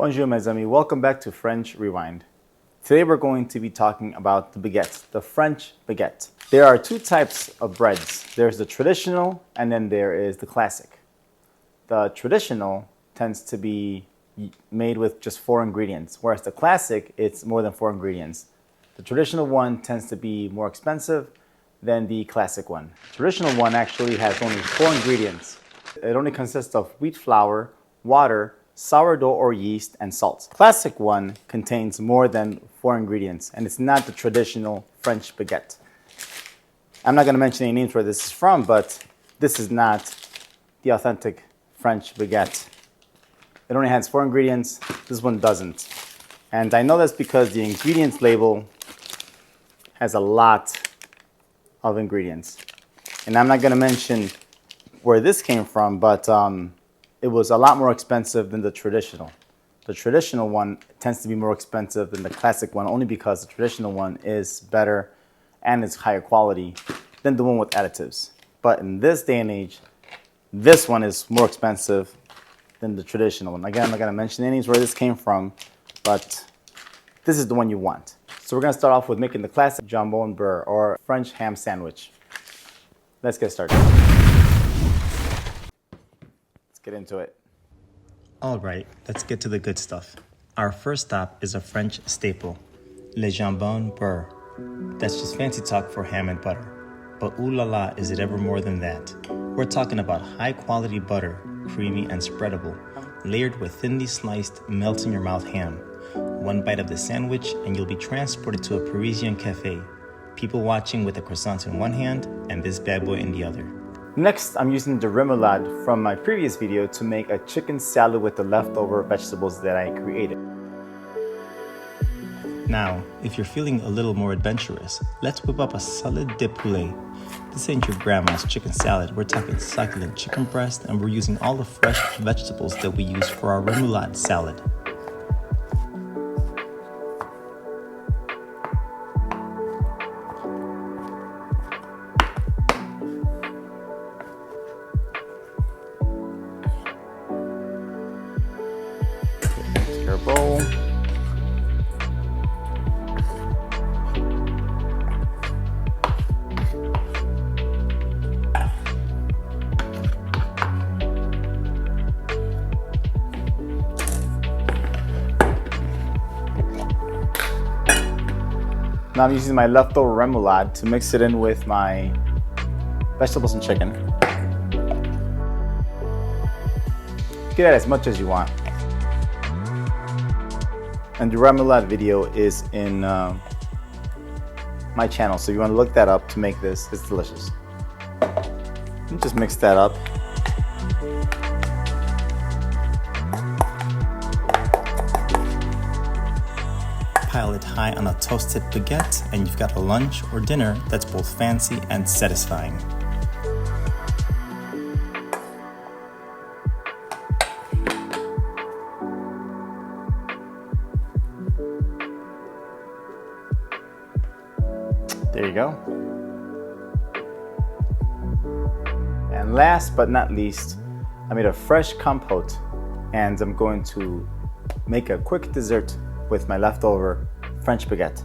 Bonjour mes amis, welcome back to French Rewind. Today we're going to be talking about the baguette, the French baguette. There are two types of breads. There's the traditional and then there is the classic. The traditional tends to be made with just 4 ingredients, whereas the classic, it's more than 4 ingredients. The traditional one tends to be more expensive than the classic one. The traditional one actually has only 4 ingredients. It only consists of wheat flour, water, sourdough or yeast, and salt. Classic one contains more than 4 ingredients, and it's not the traditional French baguette. I'm not going to mention any names where this is from, but this is not the authentic French baguette. It only has 4 ingredients. This one doesn't. And I know that's because the ingredients label has a lot of ingredients. And I'm not going to mention where this came from, but it was a lot more expensive than the traditional. The traditional one tends to be more expensive than the classic one only because the traditional one is better and it's higher quality than the one with additives. But in this day and age, this one is more expensive than the traditional one. Again, I'm not going to mention any names where this came from, but this is the one you want. So we're going to start off with making the classic Jambon Beurre or French ham sandwich. Let's get started. Get into it. All right, let's get to the good stuff. Our first stop is a French staple, le Jambon Beurre. That's just fancy talk for ham and butter. But ooh la la, is it ever more than that? We're talking about high quality butter, creamy and spreadable, layered with thinly sliced, melt in your mouth ham. One bite of the sandwich and you'll be transported to a Parisian cafe. People watching with a croissant in one hand and this bad boy in the other. Next, I'm using the remoulade from my previous video to make a chicken salad with the leftover vegetables that I created. Now, if you're feeling a little more adventurous, let's whip up a salade de poulet. This ain't your grandma's chicken salad. We're talking succulent chicken breast, and we're using all the fresh vegetables that we use for our remoulade salad. Your bowl. Now I'm using my leftover remoulade to mix it in with my vegetables and chicken. Get it as much as you want. And the remoulade video is in my channel, so you want to look that up to make this. It's delicious. And just mix that up. Pile it high on a toasted baguette, and you've got a lunch or dinner that's both fancy and satisfying. There you go. And last but not least, I made a fresh compote, and I'm going to make a quick dessert with my leftover French baguette.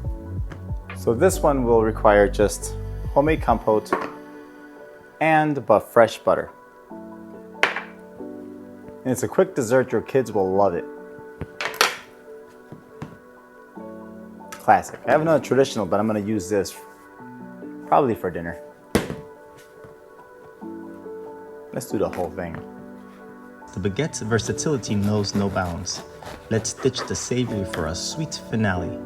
So this one will require just homemade compote and fresh butter. And it's a quick dessert, your kids will love it. Classic. I have another traditional, but I'm going to use this probably for dinner. Let's do the whole thing. The baguette's versatility knows no bounds. Let's ditch the savory for a sweet finale.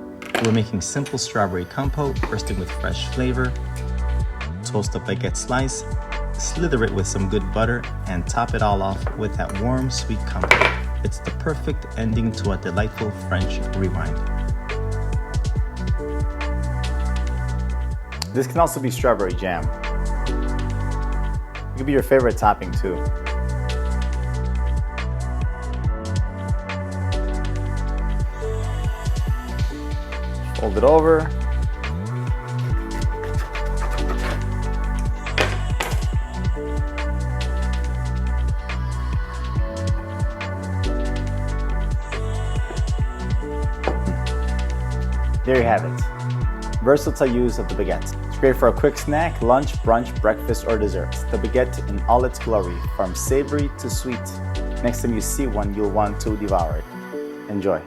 We're making simple strawberry compote, bursting with fresh flavor. Toast a baguette slice, slither it with some good butter, and top it all off with that warm, sweet compote. It's the perfect ending to a delightful French rewind. This can also be strawberry jam. It could be your favorite topping too. Fold it over. There you have it. Versatile use of the baguette. It's great for a quick snack, lunch, brunch, breakfast, or dessert. The baguette in all its glory, from savory to sweet. Next time you see one, you'll want to devour it. Enjoy.